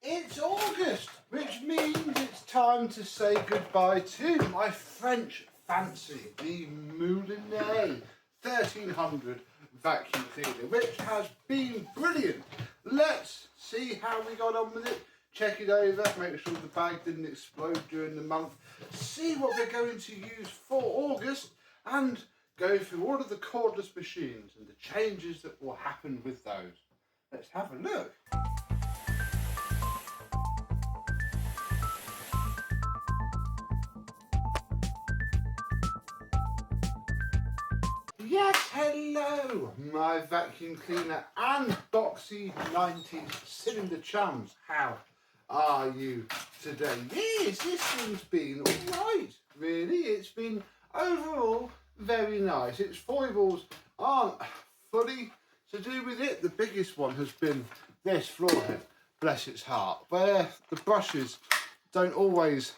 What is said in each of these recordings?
It's August, which means it's time to say goodbye to my French fancy, the Moulinex 1300 vacuum cleaner, which has been brilliant. Let's see how we got on with it, check it over, make sure the bag didn't explode during the month, see what we're going to use for August, and go through all of the cordless machines and the changes that will happen with those. Let's have a look. Yes, hello, my vacuum cleaner and boxy 90s cylinder chums. How are you today? Yes, this thing's been alright, really. It's been overall very nice. Its foibles aren't fully to do with it. The biggest one has been this floor head, bless its heart, where the brushes don't always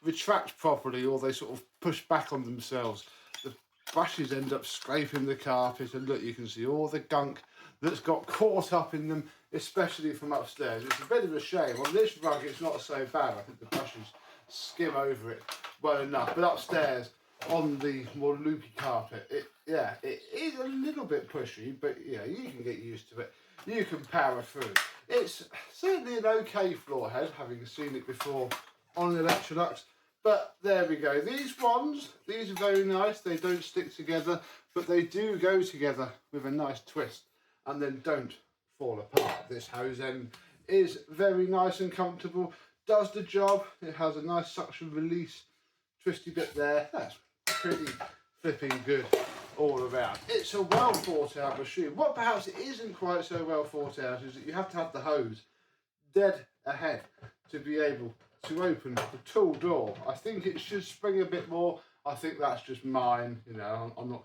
retract properly, or they sort of push back on themselves. The brushes end up scraping the carpet, and look, you can see all the gunk that's got caught up in them, especially from upstairs. It's a bit of a shame. On this rug it's not so bad. I think the brushes skim over it well enough, but upstairs on the more loopy carpet, it is a little bit pushy, but yeah, you can get used to it. You can power through it. It's certainly an okay floor head, having seen it before on Electrolux. But there we go. These ones, these are very nice. They don't stick together, but they do go together with a nice twist and then don't fall apart. This hose end is very nice and comfortable, does the job. It has a nice suction release twisty bit there. That's pretty flipping good all around. It's a well thought out machine. What perhaps it isn't quite so well thought out is that you have to have the hose dead ahead to be able to open the tool door. I think it should spring a bit more. I think that's just mine, you know. I'm not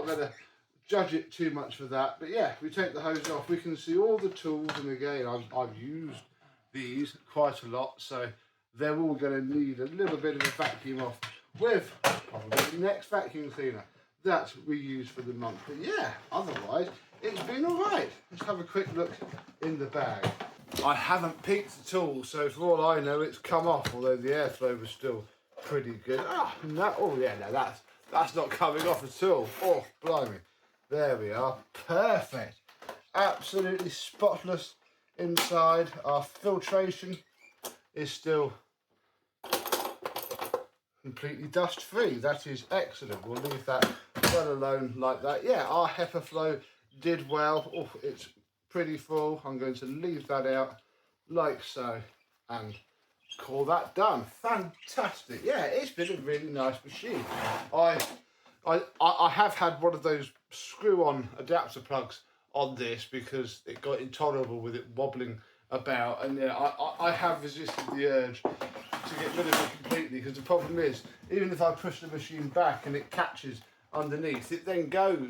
gonna judge it too much for that. But yeah, we take the hose off, we can see all the tools, and again, I've used these quite a lot, so they're all going to need a little bit of a vacuum off with probably the next vacuum cleaner that we use for the month. But yeah, otherwise it's been all right. Let's have a quick look in the bag. I haven't peeked the tool, so for all I know it's come off, although the airflow was still pretty good. Oh yeah, no, that's not coming off at all. Oh, blimey. There we are. Perfect. Absolutely spotless inside. Our filtration is still completely dust free. That is excellent. We'll leave that well alone like that. Yeah, our HEPA flow did well. Oh, it's pretty full. I'm going to leave that out like so and call that done. Fantastic. Yeah, it's been a really nice machine. I have had one of those screw-on adapter plugs on this because it got intolerable with it wobbling about, and yeah, I have resisted the urge to get rid of it completely, because the problem is, even if I push the machine back and it catches underneath, it then goes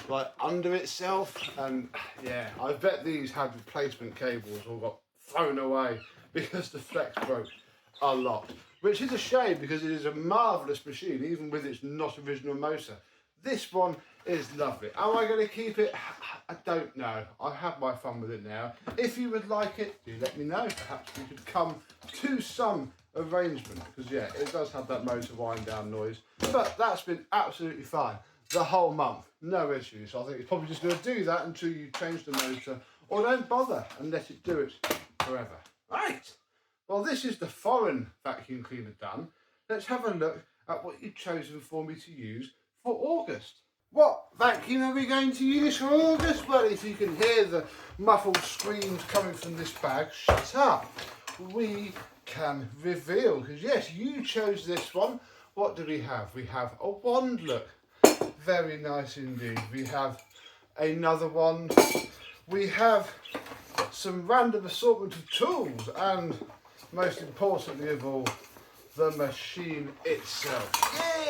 like under itself, and yeah, I bet these had replacement cables or got thrown away because the flex broke a lot, which is a shame because it is a marvellous machine even with its not original motor. This one is lovely. Am I going to keep it? I don't know. I have my fun with it now. If you would like it, do let me know. Perhaps we could come to some arrangement, because yeah, it does have that motor wind down noise, but that's been absolutely fine the whole month, no issues. So I think it's probably just going to do that until you change the motor, or don't bother and let it do it forever. Right, well, this is the foreign vacuum cleaner done. Let's have a look at what you've chosen for me to use for August. What vacuum are we going to use for August? Well, if you can hear the muffled screams coming from this bag, shut up. We can reveal, because yes, you chose this one. What do we have? We have a wand look. Very nice indeed. We have another one. We have some random assortment of tools, and most importantly of all, the machine itself.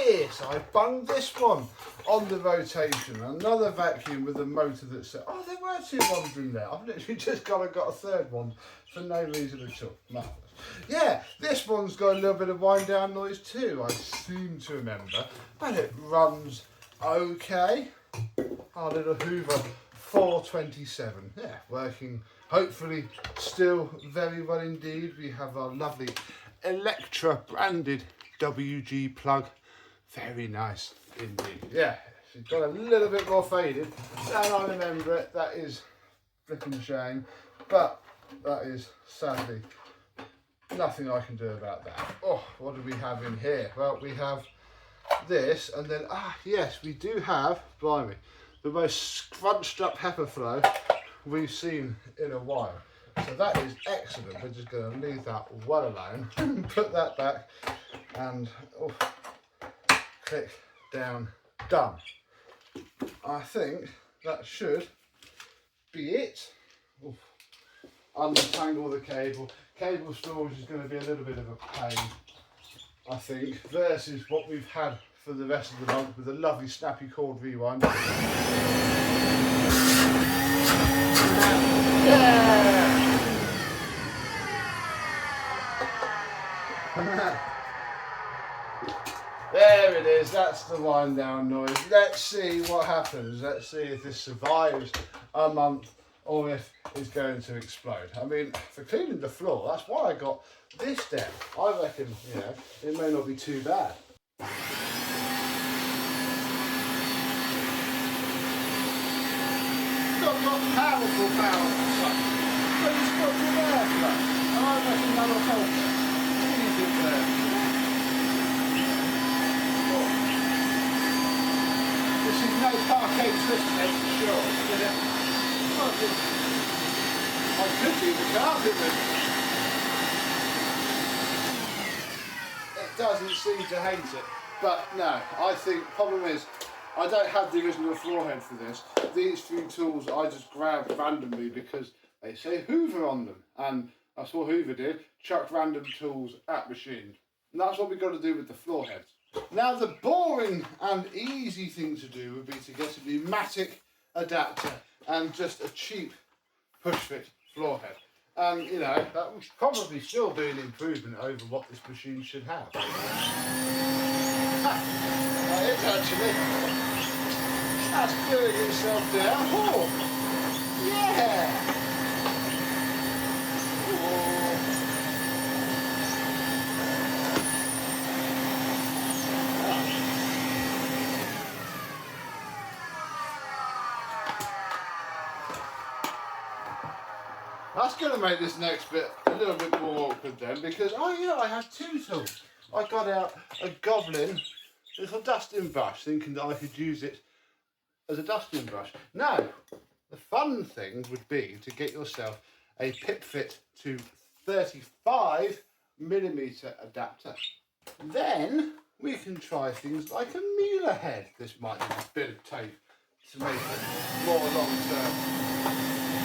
Yes, I bunged this one on the rotation. Another vacuum with a motor that said, oh, there were two ones in there. I've literally just got a third one for no reason at all. Marvellous. Yeah, this one's got a little bit of wind down noise too, I seem to remember, but it runs okay. Our little Hoover 427, yeah, working hopefully still very well indeed. We have our lovely Electra branded WG plug. Very nice indeed. Yeah, she's got a little bit more faded than I remember it. That is flipping a shame, but that is sadly nothing I can do about that. Oh, what do we have in here? Well, we have this, and then yes, we do have, blimey, the most scrunched up pepper flow we've seen in a while. So that is excellent. We're just going to leave that well alone. Put that back and click down, done. I think that should be it. Oof. Untangle the cable. Cable storage is going to be a little bit of a pain, I think, versus what we've had for the rest of the month with a lovely snappy cord rewind. Yeah! There it is, that's the wind down noise. Let's see what happens. Let's see if this survives a month or if it's going to explode. I mean, for cleaning the floor, that's why I got this down. I reckon, you know, it may not be too bad. Got powerful power consumption, but it's got good airflow, and I reckon that'll help it. Anything there. This is no parquet twisted for sure, is it? I could be the carpet movement. It doesn't seem to hate it, but no, I think problem is I don't have the original floor head for this. These few tools I just grabbed randomly because they say Hoover on them, and that's what Hoover did, chucked random tools at machines. And that's what we've got to do with the floor heads. Now the boring and easy thing to do would be to get a pneumatic adapter and just a cheap push fit floor head. And you know, that would probably still be an improvement over what this machine should have. That is actually. That's gluing itself down. Oh, yeah. Oh. That's going to make this next bit a little bit more awkward then, because I have two tools. I got out a Goblin little dusting brush, thinking that I could use it as a dusting brush. Now, the fun thing would be to get yourself a pip fit to 35mm adapter. Then we can try things like a Mueller head. This might need a bit of tape to make it more long term.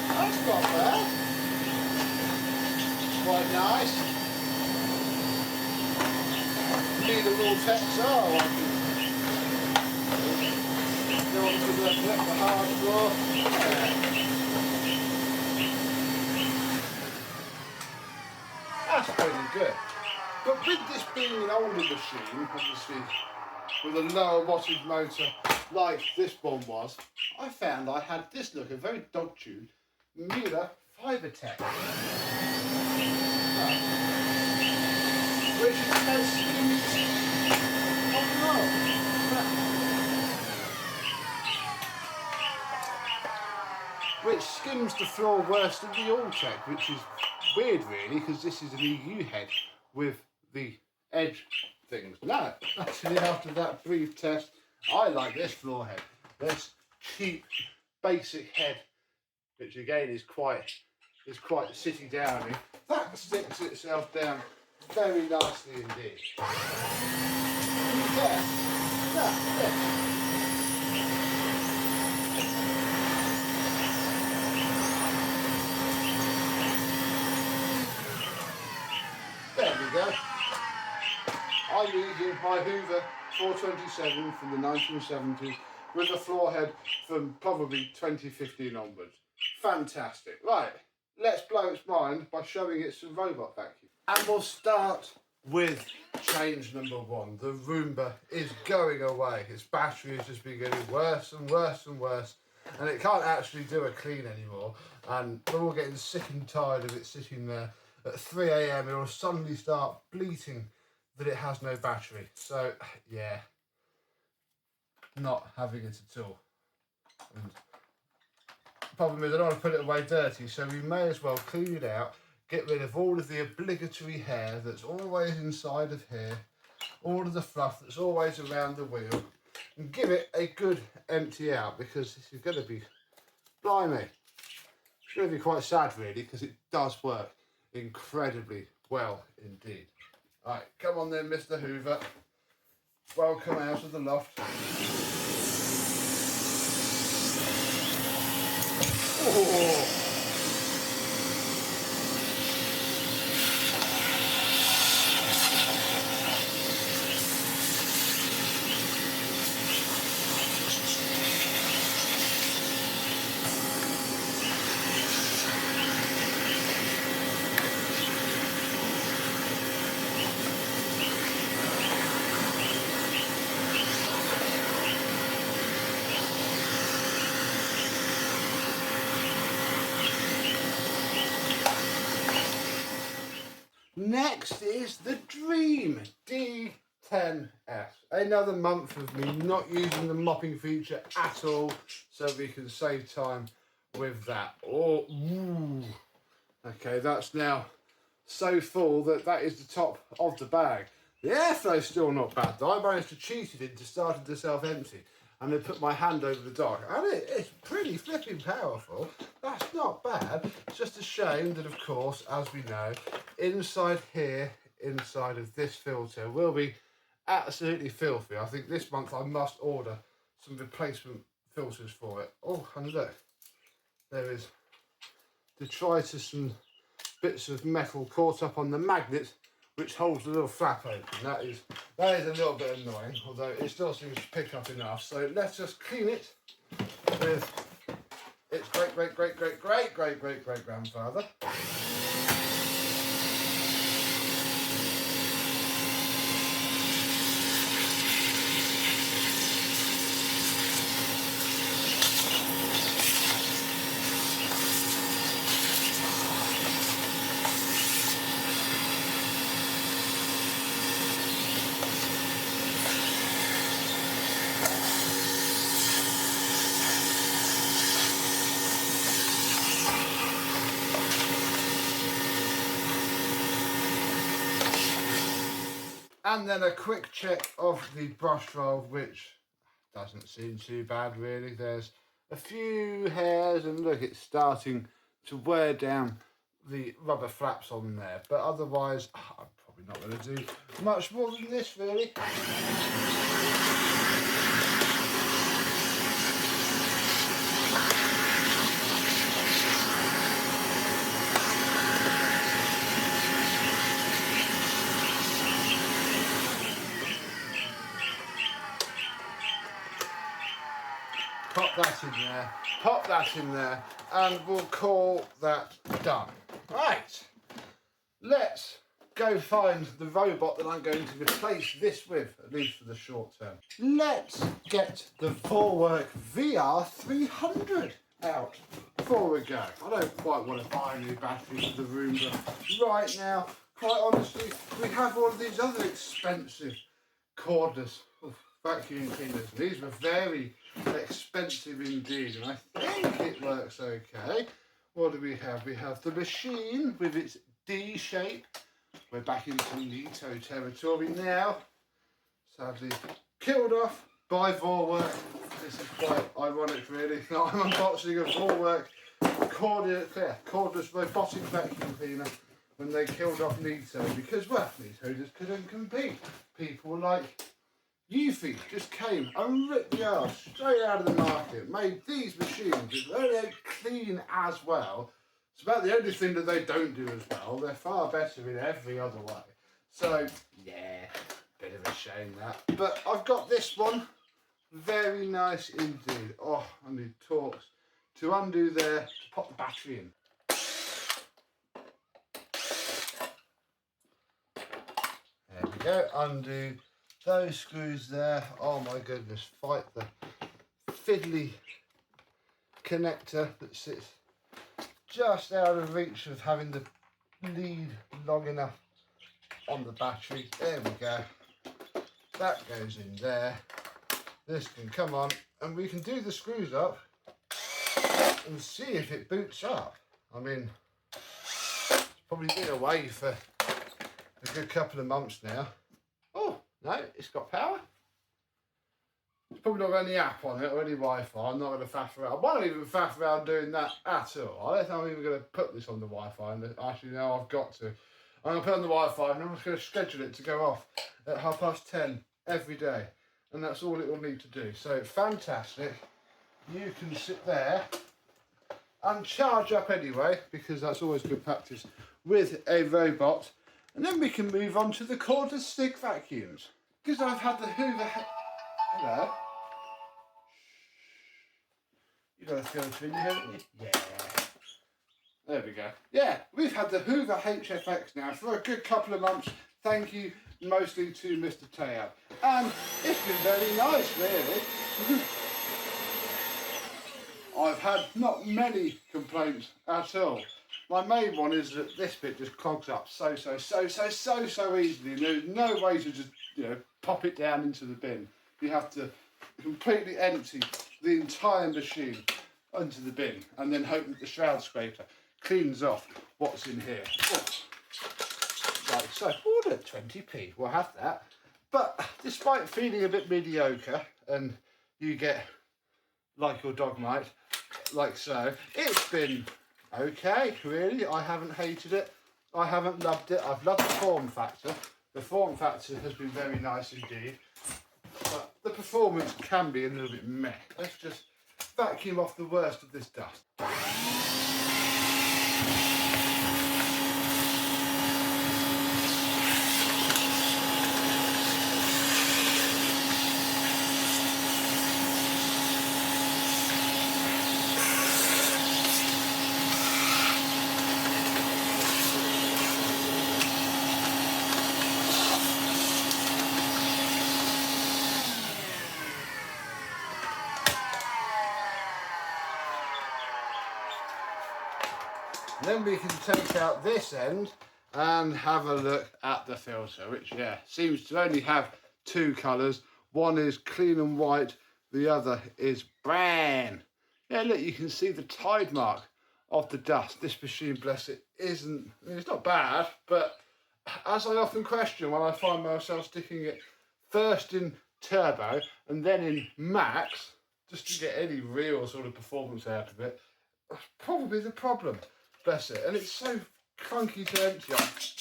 That's not bad. Quite nice. Need a little text. Oh, I can go onto the hard floor. That's pretty good. But with this being an older machine, obviously with a lower wattage motor like this one was, I found I had this look, a very dog-tuned Mueller Fibertech. Which has which skims the floor worse than the Alltech, which is weird really, because this is an EU head with the edge things. No, actually after that brief test, I like this floor head. This cheap, basic head, which again is quite sitting down. That sticks itself down very nicely indeed. Yeah. There we go. I'm using my Hoover 427 from the 1970s with a floor head from probably 2015 onwards. Fantastic. Right, let's blow its mind by showing it some robot vacuum. And we'll start with change number one. The Roomba is going away. Its battery has just been getting worse and worse and worse. and it can't actually do a clean anymore, and we're all getting sick and tired of it sitting there. At 3 AM it will suddenly start bleating that it has no battery. So yeah, not having it at all. And the problem is I don't want to put it away dirty, so we may as well clean it out, get rid of all of the obligatory hair that's always inside of here, all of the fluff that's always around the wheel, and give it a good empty out, because this is going to be, blimey, it's going to be quite sad really, because it does work incredibly well indeed. Right, come on then, Mr. Hoover. Welcome out of the loft. Oh. Next is the Dreame D10. Another month of me not using the mopping feature at all, so we can save time with that. Oh, ooh. Okay, that's now so full that is the top of the bag. The airflow's still not bad though. I managed to cheat it into starting to self-empty, and then put my hand over the dock, and it's pretty flipping powerful. That's not bad. It's just a shame that, of course, as we know, inside here, inside of this filter, will be absolutely filthy. I think this month I must order some replacement filters for it. Oh, and look, there is detritus and bits of metal caught up on the magnet which holds the little flap open. That is a little bit annoying, although it still seems to pick up enough. So let's just clean it with its great grandfather. And then a quick check of the brush roll, which doesn't seem too bad really. There's a few hairs, and look, it's starting to wear down the rubber flaps on there. But otherwise, I'm probably not going to do much more than this really. Pop that in there, and we'll call that done. Right, let's go find the robot that I'm going to replace this with, at least for the short term. Let's get the Vorwerk VR300 out before we go. I don't quite want to buy a new battery for the Roomba right now. Quite honestly, we have all of these other expensive cordless vacuum cleaners. These were very expensive indeed, and I think it works okay. What do we have? We have the machine with its D shape. We're back into Neato territory now. Sadly killed off by Vorwerk. This is quite ironic really. I'm unboxing a Vorwerk cordless robotic vacuum cleaner when they killed off Neato, because, well, Neato just couldn't compete. People like Eufy just came and ripped the arse straight out of the market, made these machines which they don't clean as well. It's about the only thing that they don't do as well. They're far better in every other way. So, yeah, bit of a shame that. But I've got this one. Very nice indeed. Oh, I need Torx to undo there, to pop the battery in. There we go, undo those screws there. Oh my goodness, fight the fiddly connector that sits just out of reach of having the lead long enough on the battery. There we go. That goes in there. This can come on and we can do the screws up and see if it boots up. I mean, it's probably been away for a good couple of months now. Oh, no, it's got power. It's probably not got any app on it or any Wi-Fi. I'm not going to faff around. I won't even faff around doing that at all. I don't think I'm even going to put this on the Wi-Fi. And actually, no, I've got to. I'm going to put it on the Wi-Fi and I'm just going to schedule it to go off at 10:30 every day. And that's all it will need to do. So, fantastic. You can sit there and charge up anyway, because that's always good practice with a robot. And then we can move on to the cordless stick vacuums. Because I've had the Hoover... Hello? You got a filter in you, haven't you? Yeah. There we go. Yeah, we've had the Hoover HFX now for a good couple of months. Thank you mostly to Mr. Tayab. And it's been very nice, really. I've had not many complaints at all. My main one is that this bit just clogs up so easily. And there's no way to just, pop it down into the bin. You have to completely empty the entire machine into the bin and then hope that the shroud scraper cleans off what's in here. Like so. Oh, look, 20p. We'll have that. But despite feeling a bit mediocre, and you get, like your dog might, like so, it's been okay, really. I haven't hated it. I haven't loved it. I've loved the form factor. The form factor has been very nice indeed. But the performance can be a little bit meh. Let's just vacuum off the worst of this dust. Then we can take out this end and have a look at the filter, which, seems to only have two colours. One is clean and white, the other is brown. Yeah, look, you can see the tide mark of the dust. This machine, bless it, isn't, it's not bad, but as I often question when I find myself sticking it first in turbo and then in max, just to get any real sort of performance out of it, that's probably the problem. Bless it. And it's so clunky to empty.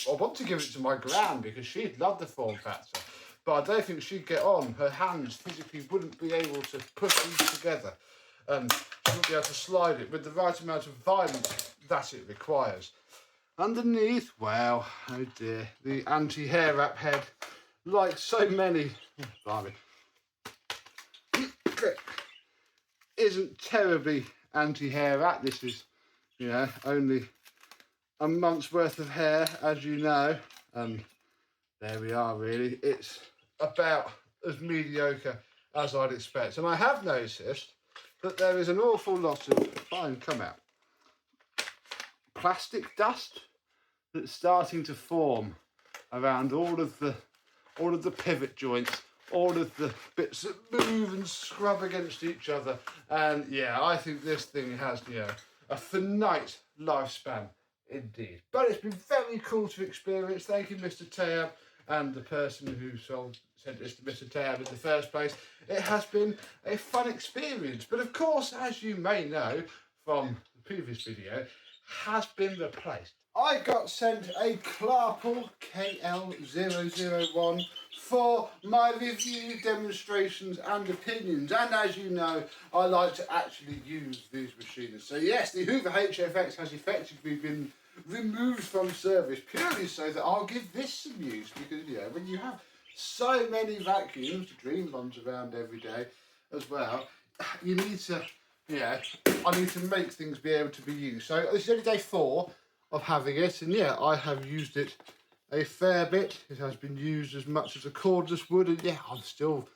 I want to give it to my gran because she'd love the form factor, but I don't think she'd get on. Her hands physically wouldn't be able to push these together, and she wouldn't be able to slide it with the right amount of violence that it requires. Underneath, well, oh dear, the anti-hair wrap head, like so many, isn't terribly anti-hair wrap. This is, only a month's worth of hair, as you know, and there we are, really. It's about as mediocre as I'd expect. And I have noticed that there is an awful lot of, come out, plastic dust that's starting to form around all of the pivot joints, all of the bits that move and scrub against each other. And yeah, I think this thing has, a finite lifespan indeed. But it's been very cool to experience. Thank you, Mr. Tayab, and the person who sent this to Mr. Tayab in the first place. It has been a fun experience. But of course, as you may know from the previous video, has been replaced. I got sent a Klarpul KL001 for my review, demonstrations and opinions, and as you know, I like to actually use these machines. So yes, the Hoover HFX has effectively been removed from service purely so that I'll give this some use, because when you have so many vacuums, Dreame runs around every day as well, you need to, I need to make things be able to be used. So this is only day 4 of having it, and I have used it a fair bit. It has been used as much as a cordless would, and I'm still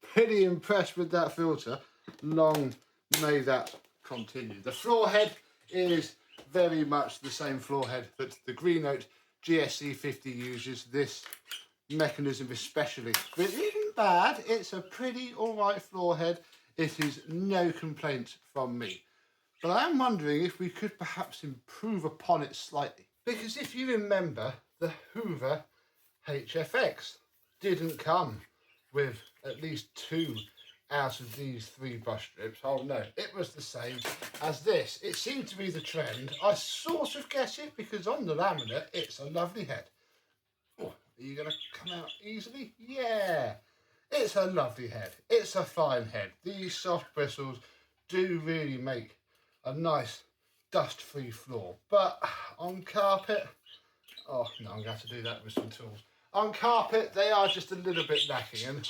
pretty impressed with that filter. Long may that continue. The floor head is very much the same floor head that the Greenote GSC50 uses. This mechanism especially. But it isn't bad. It's a pretty alright floor head. It is no complaints from me. But I am wondering if we could perhaps improve upon it slightly. Because if you remember, the Hoover HFX didn't come with at least 2 out of these 3 brush strips. Oh no, it was the same as this. It seemed to be the trend. I sort of get it because on the laminate, it's a lovely head. Oh, are you going to come out easily? Yeah, it's a lovely head. It's a fine head. These soft bristles do really make a nice dust-free floor. But on carpet, oh no, I'm going to have to do that with some tools. On carpet, they are just a little bit lacking. And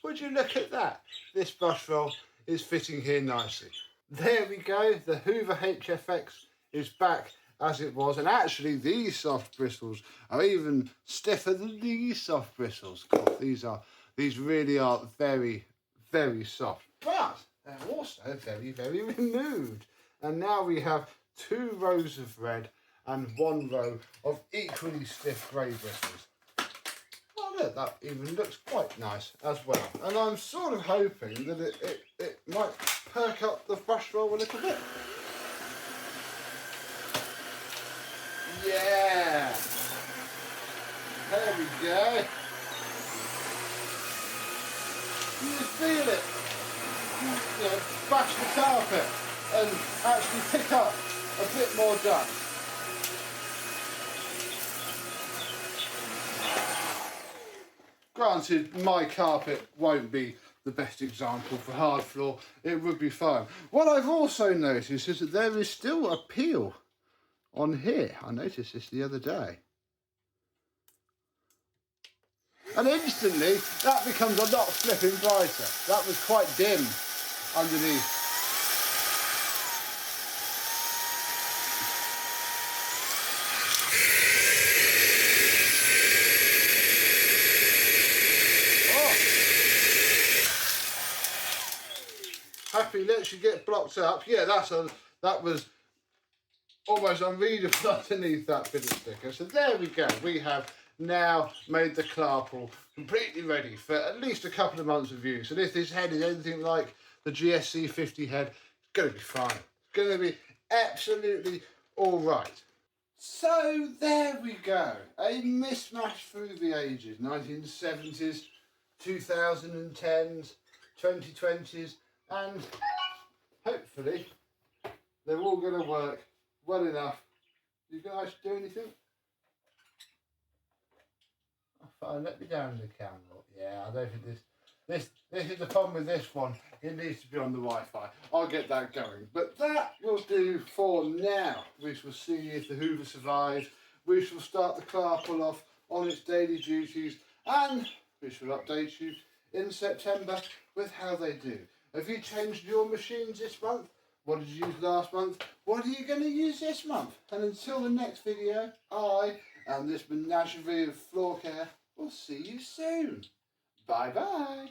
would you look at that? This brush roll is fitting here nicely. There we go. The Hoover HFX is back as it was. And actually, these soft bristles are even stiffer than these soft bristles. God, these really are very, very soft. But they're also very, very removed. And now we have 2 rows of red and 1 row of equally stiff grey bristles. Oh look, that even looks quite nice as well. And I'm sort of hoping that it might perk up the brush roll a little bit. Yeah! There we go. You just feel it. You know, bash the carpet and actually pick up a bit more dust. Granted, my carpet won't be the best example for hard floor. It would be fine. What I've also noticed is that there is still a peel on here. I noticed this the other day. And instantly, that becomes a lot flipping brighter. That was quite dim underneath. Happy lets you get blocked up. Yeah, that was almost unreadable underneath that bit of sticker. So there we go. We have now made the Klarpul completely ready for at least a couple of months of use. And if this head is anything like the GSC50 head, it's going to be fine. It's going to be absolutely all right. So there we go. A mismatch through the ages. 1970s, 2010s, 2020s. And hopefully they're all going to work well enough. You guys do anything? Oh, fine, let me down the camera. Yeah, I don't think this is the problem with this one. It needs to be on the Wi-Fi. I'll get that going. But that will do for now. We shall see if the Hoover survives. We shall start the Klarpul off on its daily duties. And we shall update you in September with how they do. Have you changed your machines this month? What did you use last month? What are you going to use this month? And until the next video, I and this menagerie of floor care will see you soon. Bye bye.